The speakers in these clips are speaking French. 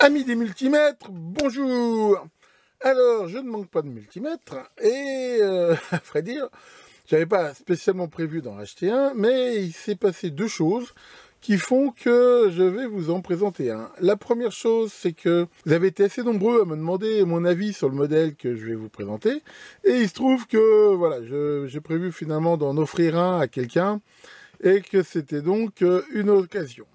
Amis des multimètres, bonjour. Alors, je ne manque pas de multimètres et à vrai dire, j'avais pas spécialement prévu d'en acheter un, mais il s'est passé deux choses qui font que je vais vous en présenter un. La première chose, c'est que vous avez été assez nombreux à me demander mon avis sur le modèle que je vais vous présenter, et il se trouve que voilà, j'ai prévu finalement d'en offrir un à quelqu'un et que c'était donc une occasion.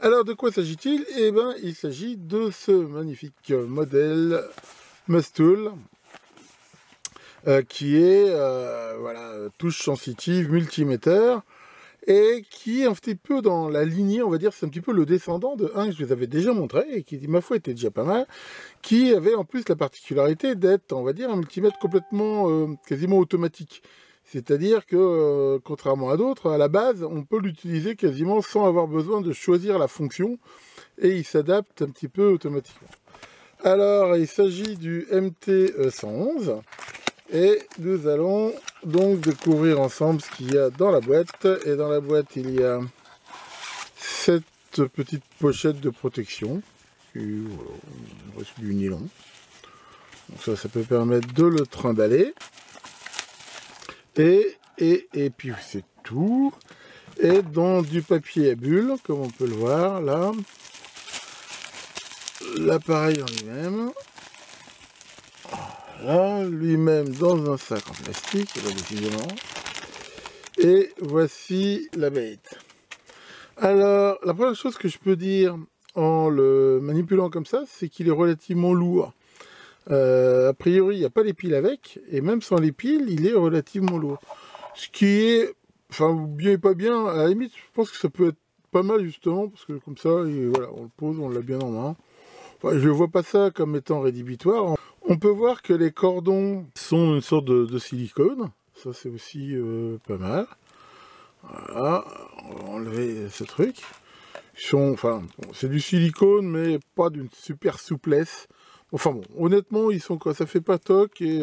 Alors, de quoi s'agit-il? Eh bien, il s'agit de ce magnifique modèle Mustool, qui est, voilà, touche sensitive, multiméteur, et qui est un petit peu dans la lignée, on va dire, c'est un petit peu le descendant de un que je vous avais déjà montré, et qui, ma foi, était déjà pas mal, qui avait en plus la particularité d'être, on va dire, un multimètre complètement, quasiment automatique. C'est-à-dire que, contrairement à d'autres, à la base, on peut l'utiliser quasiment sans avoir besoin de choisir la fonction, et il s'adapte un petit peu automatiquement. Alors, il s'agit du MT111, et nous allons donc découvrir ensemble ce qu'il y a dans la boîte. Et dans la boîte, il y a cette petite pochette de protection, qui reste du nylon. Donc ça peut permettre de le trimballer. Et puis c'est tout. Et dans du papier à bulles, comme on peut le voir là, l'appareil en lui-même, voilà, lui-même dans un sac en plastique, là, décidément. Et voici la bête. Alors, la première chose que je peux dire en le manipulant comme ça, c'est qu'il est relativement lourd. A priori, il n'y a pas les piles avec, et même sans les piles, il est relativement lourd. Ce qui est, enfin, bien et pas bien, à la limite, je pense que ça peut être pas mal justement, parce que comme ça, et voilà, on le pose, on l'a bien en main. Enfin, je ne vois pas ça comme étant rédhibitoire. On peut voir que les cordons sont une sorte de silicone, ça c'est aussi pas mal. Voilà, on va enlever ce truc. Ils sont, enfin, bon, c'est du silicone, mais pas d'une super souplesse. Enfin bon, honnêtement, ils sont quoi, ça fait pas toc et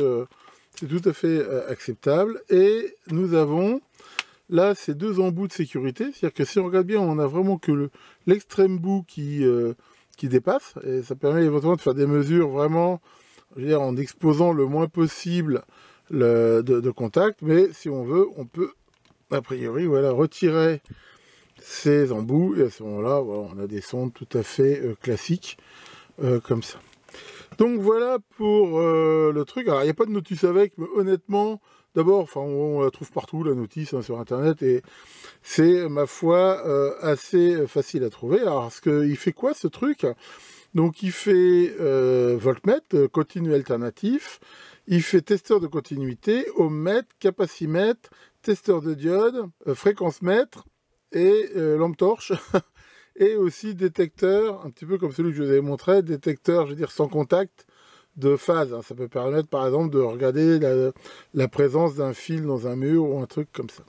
c'est tout à fait acceptable. Et nous avons là ces deux embouts de sécurité, c'est-à-dire que si on regarde bien, on a vraiment que l'extrême bout qui dépasse, et ça permet éventuellement de faire des mesures vraiment, je veux dire, en exposant le moins possible de contact, mais si on veut, on peut a priori, voilà, retirer ces embouts, et à ce moment-là, voilà, on a des sondes tout à fait classiques, comme ça. Donc voilà pour le truc. Alors il n'y a pas de notice avec, mais honnêtement, d'abord, enfin on la trouve partout la notice hein, sur internet, et c'est ma foi assez facile à trouver. Alors il fait quoi ce truc? Donc il fait voltmètre, continu alternatif, il fait testeur de continuité, ohmmètre, capacimètre, testeur de diode, fréquence mètre et lampe torche. Et aussi détecteur, un petit peu comme celui que je vous avais montré, détecteur, je veux dire, sans contact de phase. Ça peut permettre, par exemple, de regarder la présence d'un fil dans un mur ou un truc comme ça.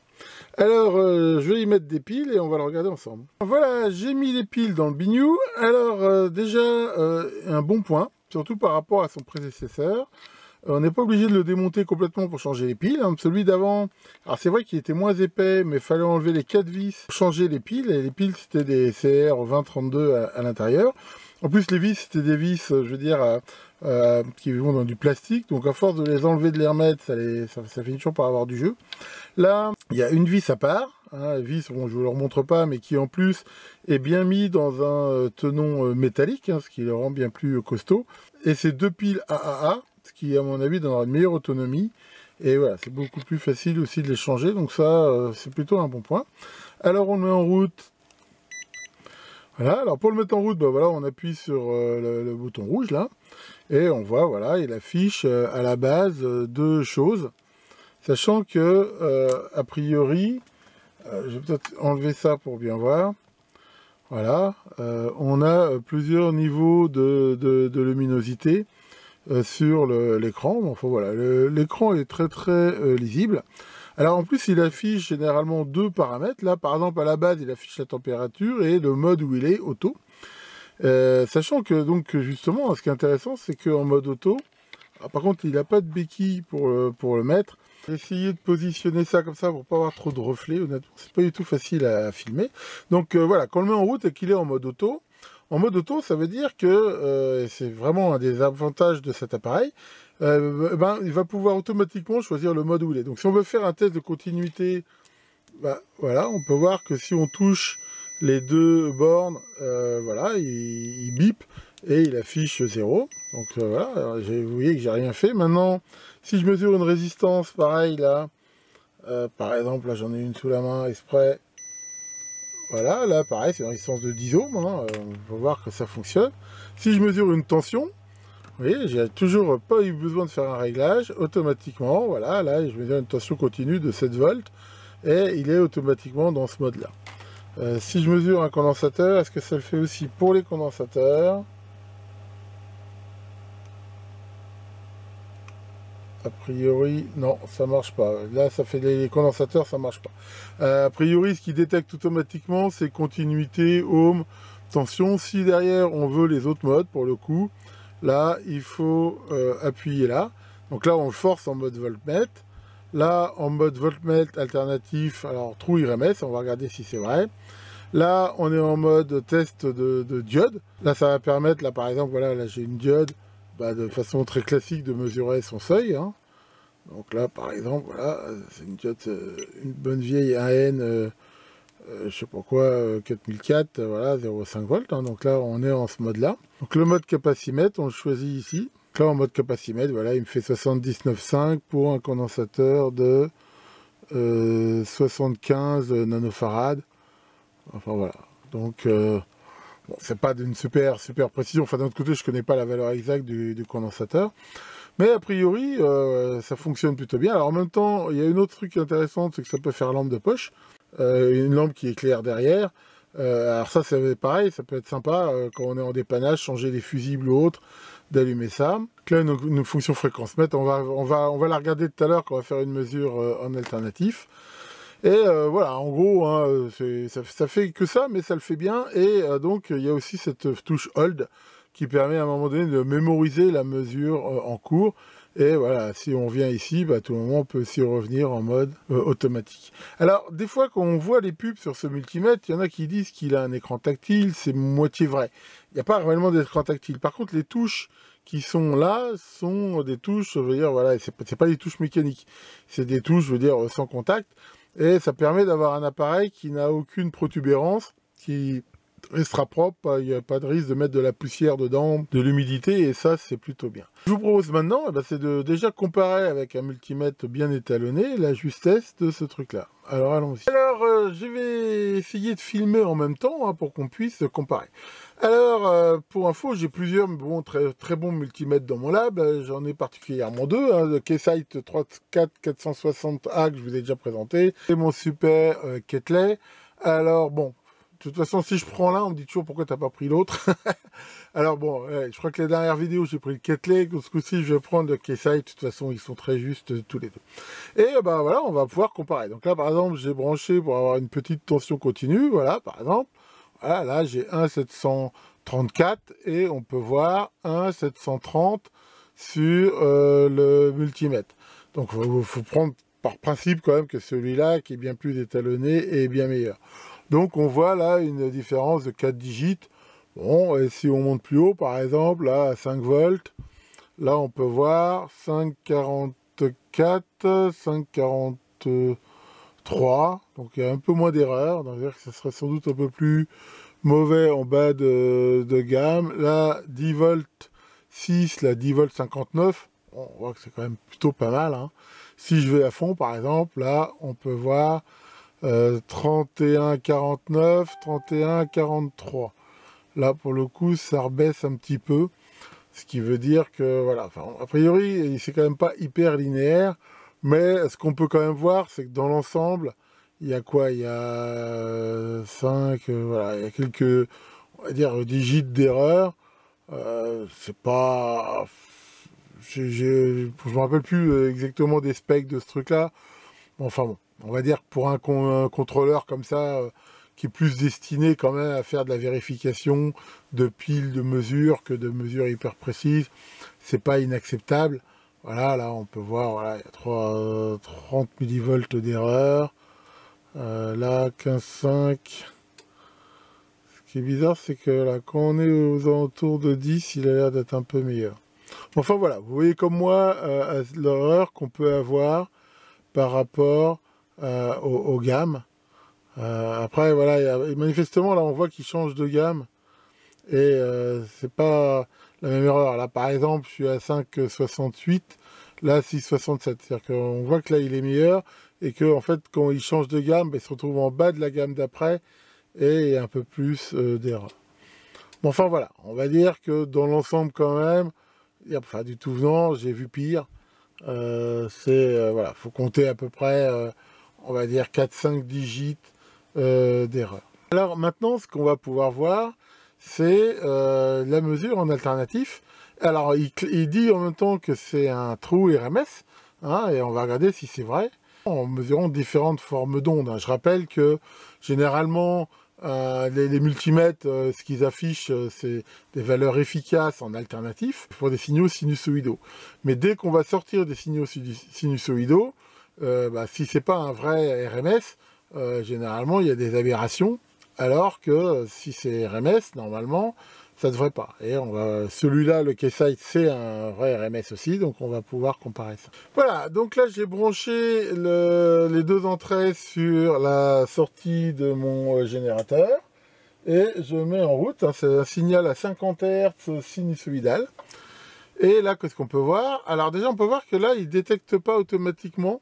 Alors, je vais y mettre des piles et on va le regarder ensemble. Voilà, j'ai mis les piles dans le bignou. Alors, déjà, un bon point, surtout par rapport à son prédécesseur. On n'est pas obligé de le démonter complètement pour changer les piles. Hein. Celui d'avant, alors c'est vrai qu'il était moins épais, mais il fallait enlever les 4 vis pour changer les piles. Et les piles, c'était des CR 2032 à l'intérieur. En plus, les vis, c'était des vis, je veux dire, qui vont dans du plastique. Donc, à force de les enlever, de les remettre, ça finit toujours par avoir du jeu. Là, il y a une vis à part. Hein, la vis, bon, je ne vous le remontre pas, mais qui en plus est bien mis dans un tenon métallique, hein, ce qui le rend bien plus costaud. Et c'est deux piles AAA, ce qui, à mon avis, donnera une meilleure autonomie. Et voilà, c'est beaucoup plus facile aussi de les changer. Donc ça, c'est plutôt un bon point. Alors, on le met en route. Voilà, alors pour le mettre en route, ben voilà, on appuie sur le bouton rouge, là. Et on voit, voilà, il affiche à la base deux choses. Sachant que, a priori, je vais peut-être enlever ça pour bien voir. Voilà, on a plusieurs niveaux de luminosité sur l'écran. Enfin voilà, l'écran est très très lisible. Alors en plus, il affiche généralement deux paramètres. Là, par exemple, à la base, il affiche la température et le mode où il est, auto. Sachant que, donc, justement, ce qui est intéressant, c'est qu'en mode auto, alors, par contre, il n'a pas de béquille pour le mettre. J'ai essayé de positionner ça comme ça pour pas avoir trop de reflets. Honnêtement, c'est pas du tout facile à filmer. Donc voilà, quand on le met en route et qu'il est en mode auto, En mode auto, ça veut dire que c'est vraiment un des avantages de cet appareil. Il va pouvoir automatiquement choisir le mode où il est. Donc si on veut faire un test de continuité, bah, voilà, on peut voir que si on touche les deux bornes, voilà, il bip et il affiche 0. Donc voilà, alors, vous voyez que j'ai rien fait. Maintenant, si je mesure une résistance, pareil là, par exemple, là j'en ai une sous la main exprès. Voilà, là pareil, c'est une résistance de 10 ohms, hein, on va voir que ça fonctionne. Si je mesure une tension, vous voyez, j'ai toujours pas eu besoin de faire un réglage, automatiquement, voilà, là je mesure une tension continue de 7 volts, et il est automatiquement dans ce mode-là. Si je mesure un condensateur, est-ce que ça le fait aussi pour les condensateurs? A priori, non, ça marche pas. Là, ça fait les condensateurs, ça marche pas. A priori, ce qui détecte automatiquement, c'est continuité, ohm, tension. Si derrière, on veut les autres modes, pour le coup, là, il faut appuyer là. Donc là, on le force en mode voltmètre. Là, en mode voltmètre alternatif, alors trou RMS, on va regarder si c'est vrai. Là, on est en mode test de diode. Là, ça va permettre, là par exemple, voilà, là j'ai une diode, de façon très classique de mesurer son seuil. Hein. Donc là, par exemple, voilà, c'est une diode, une bonne vieille AN, je sais pas quoi, 4004, voilà, 0,5 volts. Hein. Donc là, on est en ce mode-là. Donc le mode capacimètre, on le choisit ici. Donc là, en mode capacimètre, voilà, il me fait 79,5 pour un condensateur de 75 nanofarad. Enfin voilà. Donc bon, c'est pas d'une super précision. Enfin d'un autre côté, je connais pas la valeur exacte du condensateur. Mais a priori, ça fonctionne plutôt bien. Alors en même temps, il y a une autre truc intéressante, c'est que ça peut faire lampe de poche. Une lampe qui éclaire derrière. Alors ça, c'est pareil, ça peut être sympa quand on est en dépannage, changer les fusibles ou autres, d'allumer ça. Donc là, une fonction fréquence mètre, on va la regarder tout à l'heure quand on va faire une mesure en alternatif. Et voilà, en gros, hein, ça fait que ça, mais ça le fait bien. Et donc, il y a aussi cette touche Hold qui permet à un moment donné de mémoriser la mesure en cours. Et voilà, si on vient ici, à tout moment, on peut aussi revenir en mode automatique. Alors, des fois, quand on voit les pubs sur ce multimètre, il y en a qui disent qu'il a un écran tactile, c'est moitié vrai. Il n'y a pas réellement d'écran tactile. Par contre, les touches qui sont là sont des touches, je veux dire, voilà, c'est pas des touches mécaniques. C'est des touches, je veux dire, sans contact. Et ça permet d'avoir un appareil qui n'a aucune protubérance, qui restera propre, il n'y a pas de risque de mettre de la poussière dedans, de l'humidité, et ça c'est plutôt bien. Je vous propose maintenant, c'est de déjà comparer avec un multimètre bien étalonné la justesse de ce truc-là. Alors allons-y. Alors je vais essayer de filmer en même temps hein, pour qu'on puisse comparer. Alors pour info, j'ai plusieurs très bons multimètres dans mon lab. J'en ai particulièrement deux. Hein, le Keysight 460A que je vous ai déjà présenté. Et mon super Ketley. Alors bon, de toute façon, si je prends l'un, on me dit toujours pourquoi t'as pas pris l'autre. Alors bon, je crois que les dernières vidéos, j'ai pris le Ketley. Ce coup-ci, je vais prendre le Keysight. De toute façon, ils sont très justes tous les deux. Et voilà, on va pouvoir comparer. Donc là, par exemple, j'ai branché pour avoir une petite tension continue. Voilà, par exemple. Voilà, là, j'ai 1,734 et on peut voir 1,730 sur le multimètre. Donc, il faut prendre par principe quand même que celui-là, qui est bien plus étalonné, est bien meilleur. Donc on voit là une différence de 4 digits. Bon, et si on monte plus haut, par exemple, là à 5 volts, là on peut voir 5,44, 5,43. Donc il y a un peu moins d'erreur. C'est-à-dire que ce serait sans doute un peu plus mauvais en bas de gamme. Là, 10 volts 6, là 10 volts 59. Bon, on voit que c'est quand même plutôt pas mal. Hein. Si je vais à fond, par exemple, là on peut voir 31,49, 31,43. Là, pour le coup, ça rebaisse un petit peu. Ce qui veut dire que, voilà, enfin, a priori, c'est quand même pas hyper linéaire. Mais ce qu'on peut quand même voir, c'est que dans l'ensemble, il y a quoi? Il y a 5, voilà, il y a quelques, on va dire, digits d'erreur. C'est pas... Je me rappelle plus exactement des specs de ce truc-là. Bon, enfin bon, on va dire que pour un contrôleur comme ça, qui est plus destiné quand même à faire de la vérification de piles de mesures que de mesures hyper précises, c'est pas inacceptable. Voilà, là on peut voir, voilà, il y a 30 millivolts d'erreur. Là, 15,5, Ce qui est bizarre, c'est que là, quand on est aux alentours de 10, il a l'air d'être un peu meilleur. Enfin voilà, vous voyez comme moi l'erreur qu'on peut avoir par rapport aux gammes. Après, voilà, manifestement, là, on voit qu'il change de gamme. Et c'est pas la même erreur. Là, par exemple, je suis à 5,68, là, 6,67. C'est-à-dire qu'on voit que là, il est meilleur. Et que, en fait, quand il change de gamme, il se retrouve en bas de la gamme d'après. Et il y a un peu plus d'erreurs. Bon, enfin, voilà. On va dire que dans l'ensemble, quand même, il n'y a pas du tout venant. J'ai vu pire. Voilà, faut compter à peu près, on va dire 4-5 digits d'erreur. Alors maintenant, ce qu'on va pouvoir voir, c'est la mesure en alternatif. Alors il dit en même temps que c'est un trou RMS, hein, et on va regarder si c'est vrai, en mesurant différentes formes d'ondes. Hein. Je rappelle que généralement, les multimètres, ce qu'ils affichent, c'est des valeurs efficaces en alternatif pour des signaux sinusoïdaux. Mais dès qu'on va sortir des signaux sinusoïdaux, si c'est pas un vrai RMS, généralement il y a des aberrations, alors que si c'est RMS, normalement, ça devrait pas. Et celui-là, le Keysight, c'est un vrai RMS aussi, donc on va pouvoir comparer ça. Voilà, donc là j'ai branché les deux entrées sur la sortie de mon générateur, et je mets en route, hein, c'est un signal à 50 Hz sinusoïdal. Et là, qu'est-ce qu'on peut voir? Alors déjà, on peut voir que là, il ne détecte pas automatiquement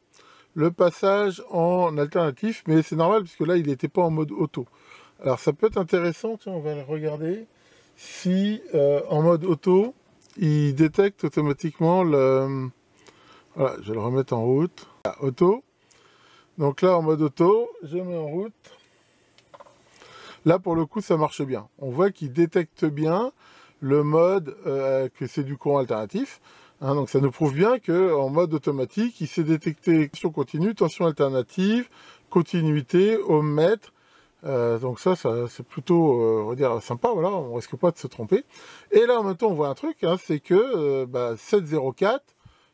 le passage en alternatif, mais c'est normal, puisque là, il n'était pas en mode auto. Alors ça peut être intéressant, tiens, on va le regarder, si en mode auto, il détecte automatiquement le... Voilà, je vais le remettre en route. Voilà, auto. Donc là, en mode auto, je mets en route. Là, pour le coup, ça marche bien. On voit qu'il détecte bien le mode que c'est du courant alternatif. Hein, donc ça nous prouve bien qu'en mode automatique, il sait détecter tension continue, tension alternative, continuité, ohmmètre. Donc ça c'est plutôt on va dire, sympa, voilà, on risque pas de se tromper. Et là en même temps on voit un truc, hein, c'est que 704,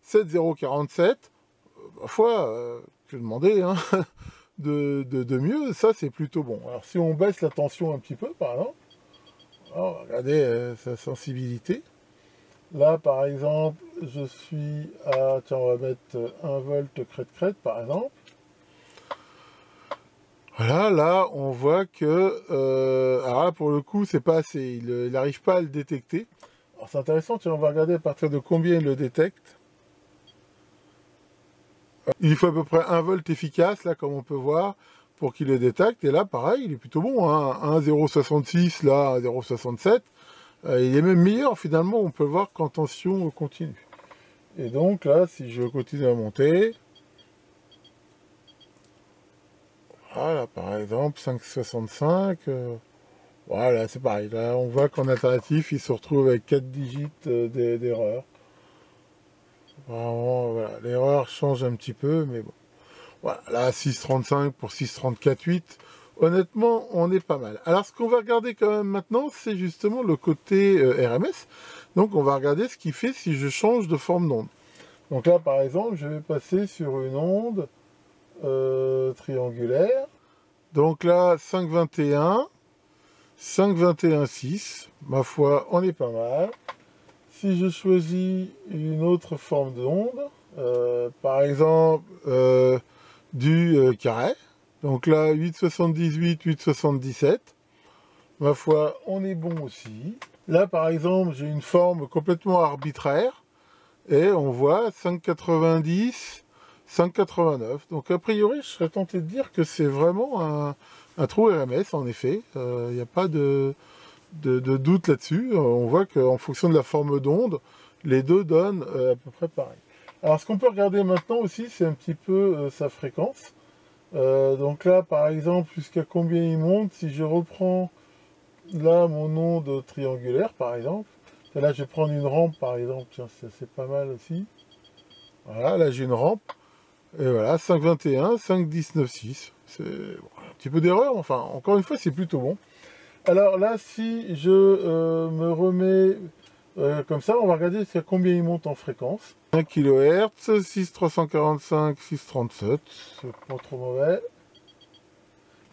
7047, parfois je vais demander hein, de mieux, ça c'est plutôt bon. Alors si on baisse la tension un petit peu par exemple, alors, regardez sa sensibilité. Là par exemple je suis à, tiens on va mettre 1 volt crête par exemple. Voilà, là, on voit que, alors là, pour le coup, c'est pas assez, il n'arrive pas à le détecter. Alors c'est intéressant, tiens, on va regarder à partir de combien il le détecte. Il faut à peu près 1 volt efficace, là, comme on peut voir, pour qu'il le détecte. Et là, pareil, il est plutôt bon, hein, 1,066, là, 1,067. Il est même meilleur, finalement, on peut le voir qu'en tension continue. Et donc, là, si je continue à monter... Voilà, par exemple, 5,65. Voilà, c'est pareil. Là, on voit qu'en alternatif, il se retrouve avec 4 digits d'erreur. Vraiment, voilà, l'erreur change un petit peu, mais bon. Voilà, là, 6,35 pour 6,34,8. Honnêtement, on est pas mal. Alors, ce qu'on va regarder quand même maintenant, c'est justement le côté RMS. Donc, on va regarder ce qu'il fait si je change de forme d'onde. Donc là, par exemple, je vais passer sur une onde triangulaire. Donc là, 5,21, 5,21,6. Ma foi, on est pas mal. Si je choisis une autre forme d'onde, par exemple du carré, donc là 8,78, 8,77, ma foi, on est bon aussi. Là, par exemple, j'ai une forme complètement arbitraire, et on voit 5,90, 5,89. Donc a priori, je serais tenté de dire que c'est vraiment un trou RMS, en effet. Il n'y a pas de doute là-dessus. On voit qu'en fonction de la forme d'onde, les deux donnent à peu près pareil. Alors ce qu'on peut regarder maintenant aussi, c'est un petit peu sa fréquence. Donc là, par exemple, jusqu'à combien il monte, si je reprends là mon onde triangulaire, par exemple, et là je vais prendre une rampe, par exemple, tiens, c'est pas mal aussi. Voilà, là j'ai une rampe, et voilà, 5,21, 5,19,6. C'est un petit peu d'erreur, enfin, encore une fois, c'est plutôt bon. Alors là, si je me remets comme ça, on va regarder jusqu'à combien il monte en fréquence. 1 kHz, 6,345, 6,37, c'est pas trop mauvais.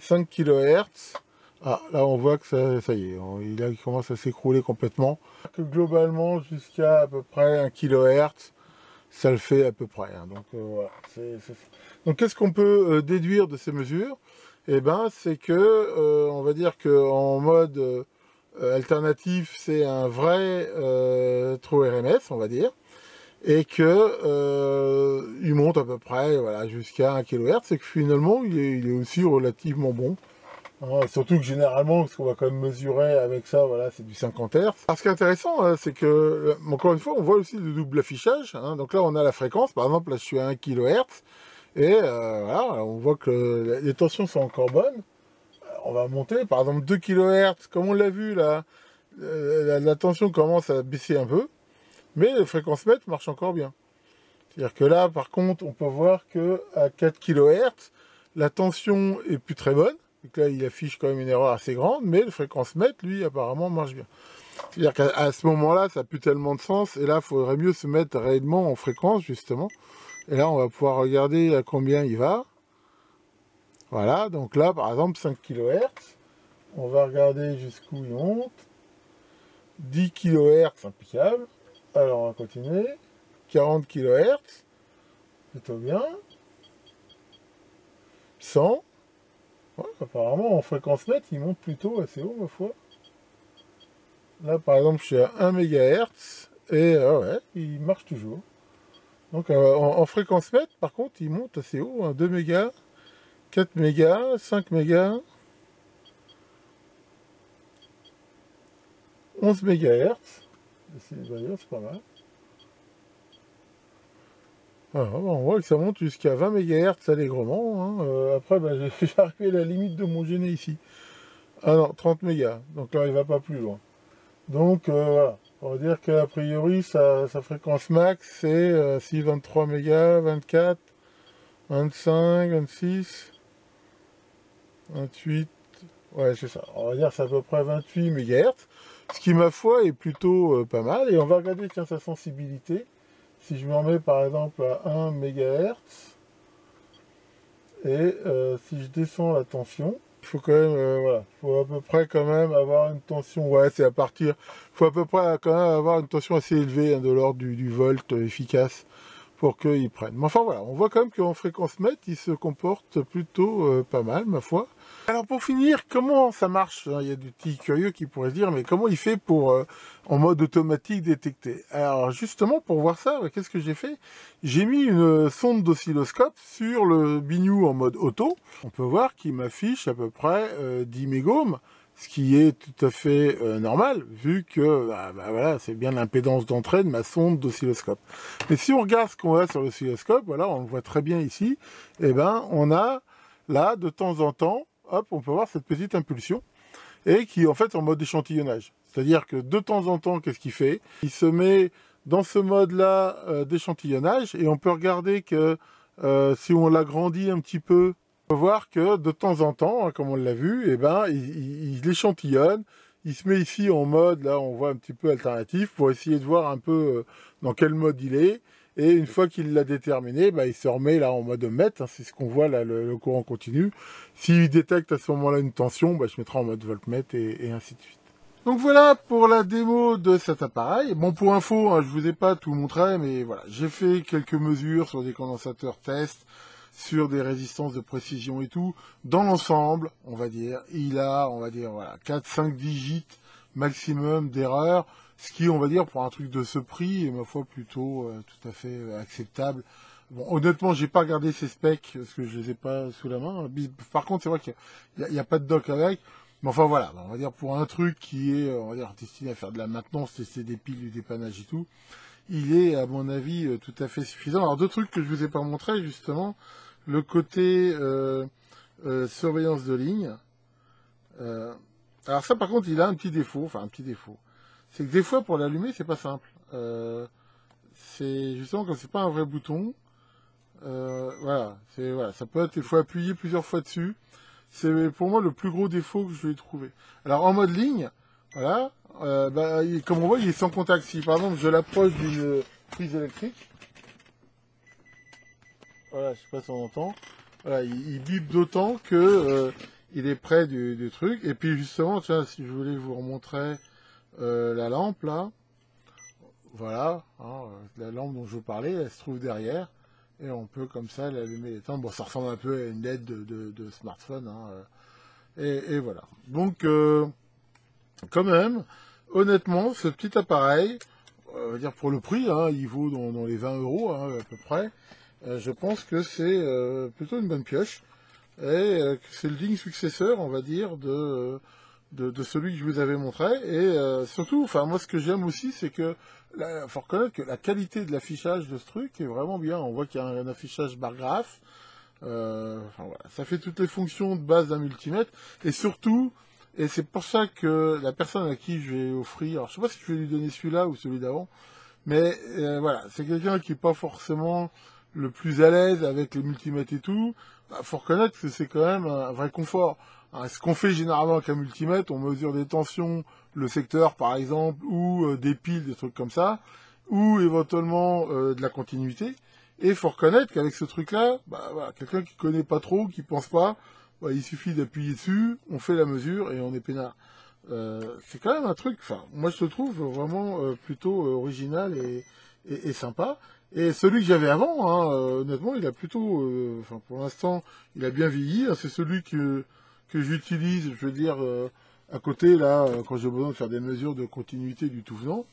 5 kHz. Ah, là on voit que ça y est, il commence à s'écrouler complètement. Que globalement, jusqu'à à peu près 1 kHz, ça le fait à peu près. Hein. Donc voilà. Donc qu'est-ce qu'on peut déduire de ces mesures? Eh ben, c'est que, on va dire qu'en mode alternatif, c'est un vrai trou RMS, on va dire, et que il monte à peu près voilà, jusqu'à 1 kHz, et que finalement, il est aussi relativement bon. Hein, surtout que généralement, ce qu'on va quand même mesurer avec ça, voilà, c'est du 50 Hz. Alors, ce qui est intéressant, hein, c'est que, encore une fois, on voit aussi le double affichage. Hein, donc là, on a la fréquence. Par exemple, là, je suis à 1 kHz. Et voilà, on voit que les tensions sont encore bonnes. On va monter, par exemple, 2 kHz. Comme on l'a vu, là, la tension commence à baisser un peu. Mais le fréquence mètre marche encore bien. C'est-à-dire que là, par contre, on peut voir qu'à 4 kHz, la tension est plus très bonne. Donc là, il affiche quand même une erreur assez grande, mais le fréquence mètre, lui, apparemment, marche bien. C'est-à-dire qu'à ce moment-là, ça n'a plus tellement de sens, et là, il faudrait mieux se mettre réellement en fréquence, justement. Et là, on va pouvoir regarder à combien il va. Voilà, donc là, par exemple, 5 kHz. On va regarder jusqu'où il monte. 10 kHz, impeccable. Alors, on va continuer. 40 kHz, plutôt bien. 100. Ouais, apparemment, en fréquence nette, il monte plutôt assez haut, ma foi. Là, par exemple, je suis à 1 MHz, et ouais, il marche toujours. Donc, en fréquence mètre, par contre, il monte assez haut, hein, 2 mégas, 4 mégas, 5 mégas, 11 MHz. C'est pas mal. Alors, on voit que ça monte jusqu'à 20 MHz allègrement. Hein. Après, bah, j'ai arrivé à la limite de mon gêné ici. Ah non, 30 mégas. Donc là, il va pas plus loin. Donc voilà. On va dire qu'a priori, sa fréquence max, c'est 6, 23 mégas, 24, 25, 26, 28. Ouais, c'est ça. On va dire que c'est à peu près 28 MHz. Ce qui, ma foi, est plutôt pas mal. Et on va regarder, tiens, sa sensibilité. Si je me remets par exemple à 1 MHz, et si je descends la tension, il faut quand même, voilà, faut à peu près quand même avoir une tension, ouais, c'est à partir, il faut à peu près quand même avoir une tension assez élevée, hein, de l'ordre du volt efficace, pour qu'ils prennent. Mais enfin voilà, on voit quand même qu'en fréquence mètre, il se comporte plutôt pas mal, ma foi. Alors pour finir, comment ça marche? Il y a des petits curieux qui pourraient se dire, mais comment il fait pour, en mode automatique, détecter? Alors justement, pour voir ça, qu'est-ce que j'ai fait? J'ai mis une sonde d'oscilloscope sur le biniou en mode auto. On peut voir qu'il m'affiche à peu près 10 mégohms, ce qui est tout à fait normal, vu que voilà, c'est bien l'impédance d'entrée de ma sonde d'oscilloscope. Mais si on regarde ce qu'on a sur l'oscilloscope, voilà, on le voit très bien ici, et ben on a là, de temps en temps, hop, on peut voir cette petite impulsion, et qui est en fait en mode échantillonnage. C'est-à-dire que de temps en temps, qu'est-ce qu'il fait? Il se met dans ce mode-là d'échantillonnage, et on peut regarder que si on l'agrandit un petit peu, on peut voir que de temps en temps, hein, comme on l'a vu, eh ben, il échantillonne, il se met ici en mode, là on voit un petit peu alternatif, pour essayer de voir un peu dans quel mode il est, et une fois qu'il l'a déterminé, bah, il se remet là en mode mètre, hein, c'est ce qu'on voit là, le courant continu. S'il détecte à ce moment-là une tension, bah, je mettrai en mode voltmètre et ainsi de suite. Donc voilà pour la démo de cet appareil. Bon, pour info, hein, je vous ai pas tout montré, mais voilà, j'ai fait quelques mesures sur des condensateurs test, sur des résistances de précision et tout. Dans l'ensemble, on va dire, il a, on va dire, voilà, 4-5 digits maximum d'erreur, ce qui, on va dire, pour un truc de ce prix, est ma foi plutôt tout à fait acceptable. Bon, honnêtement, j'ai pas regardé ces specs, parce que je les ai pas sous la main. Par contre, c'est vrai qu'il n'y a pas de dock avec. Mais enfin voilà, on va dire pour un truc qui est, on va dire, destiné à faire de la maintenance, tester des piles, du dépannage et tout, il est, à mon avis, tout à fait suffisant. Alors deux trucs que je vous ai pas montré, justement, le côté surveillance de ligne. Alors ça, par contre, il a un petit défaut, enfin un petit défaut. C'est que des fois, pour l'allumer, c'est pas simple. C'est justement comme c'est pas un vrai bouton. Voilà, ça peut être, il faut appuyer plusieurs fois dessus. C'est pour moi le plus gros défaut que je vais trouver. Alors en mode ligne, voilà, comme on voit, il est sans contact. Si par exemple je l'approche d'une prise électrique, voilà, je sais pas si on entend, voilà, il bip d'autant que il est près du truc. Et puis justement, tiens, si je voulais vous remontrer la lampe là, voilà, hein, la lampe dont je vous parlais, elle se trouve derrière. Et on peut comme ça l'allumer et l'éteindre. Bon, ça ressemble un peu à une LED de smartphone. Hein, et voilà. Donc, quand même, honnêtement, ce petit appareil, on va dire pour le prix, hein, il vaut dans les 20 euros hein, à peu près. Je pense que c'est plutôt une bonne pioche. Et que c'est le digne successeur, on va dire, de celui que je vous avais montré. Et surtout, enfin moi ce que j'aime aussi, c'est que faut reconnaître que la qualité de l'affichage de ce truc est vraiment bien. On voit qu'il y a un affichage bar graphe. Enfin, voilà. Ça fait toutes les fonctions de base d'un multimètre. Et surtout, et c'est pour ça que la personne à qui je vais offrir, alors je sais pas si je vais lui donner celui-là ou celui d'avant, mais voilà, c'est quelqu'un qui est pas forcément le plus à l'aise avec les multimètres et tout. Bah, faut reconnaître que c'est quand même un vrai confort. Hein, ce qu'on fait généralement avec un multimètre, on mesure des tensions, le secteur par exemple, ou des piles, des trucs comme ça, ou éventuellement de la continuité. Et il faut reconnaître qu'avec ce truc-là, bah, voilà, quelqu'un qui connaît pas trop, qui pense pas, bah, il suffit d'appuyer dessus, on fait la mesure et on est peinard. C'est quand même un truc, enfin, moi je le trouve vraiment plutôt original et sympa. Et celui que j'avais avant, hein, honnêtement, il a plutôt, enfin pour l'instant, il a bien vieilli. Hein, c'est celui que j'utilise, je veux dire, à côté là, quand j'ai besoin de faire des mesures de continuité du tout venant.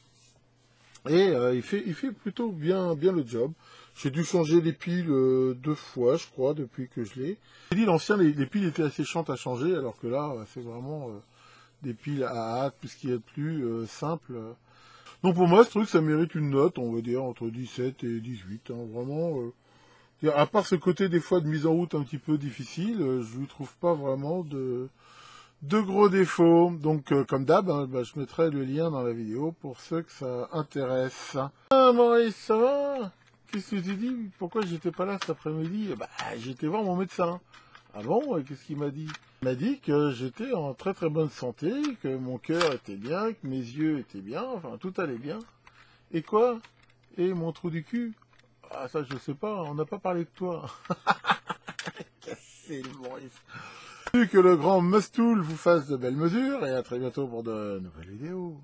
Et il fait plutôt bien le job. J'ai dû changer les piles 2 fois, je crois, depuis que je l'ai. J'ai dit l'ancien, les piles étaient assez chiantes à changer, alors que là, c'est vraiment des piles à hâte, tout ce qui est plus simple. Donc pour moi, ce truc, ça mérite une note, on va dire, entre 17 et 18. Hein, vraiment, à part ce côté des fois de mise en route un petit peu difficile, je ne trouve pas vraiment de gros défauts. Donc comme d'hab, hein, bah, je mettrai le lien dans la vidéo pour ceux que ça intéresse. Ah Maurice, ça va? Qu'est-ce que tu dis? Pourquoi j'étais pas là cet après-midi? Bah j'étais voir mon médecin. Ah bon? Qu'est-ce qu'il m'a dit? Il m'a dit que j'étais en très très bonne santé, que mon cœur était bien, que mes yeux étaient bien, enfin tout allait bien. Et quoi? Et mon trou du cul? Ah ça je sais pas, on n'a pas parlé de toi. Cassez le Maurice. Que le grand Mustool vous fasse de belles mesures et à très bientôt pour de nouvelles vidéos.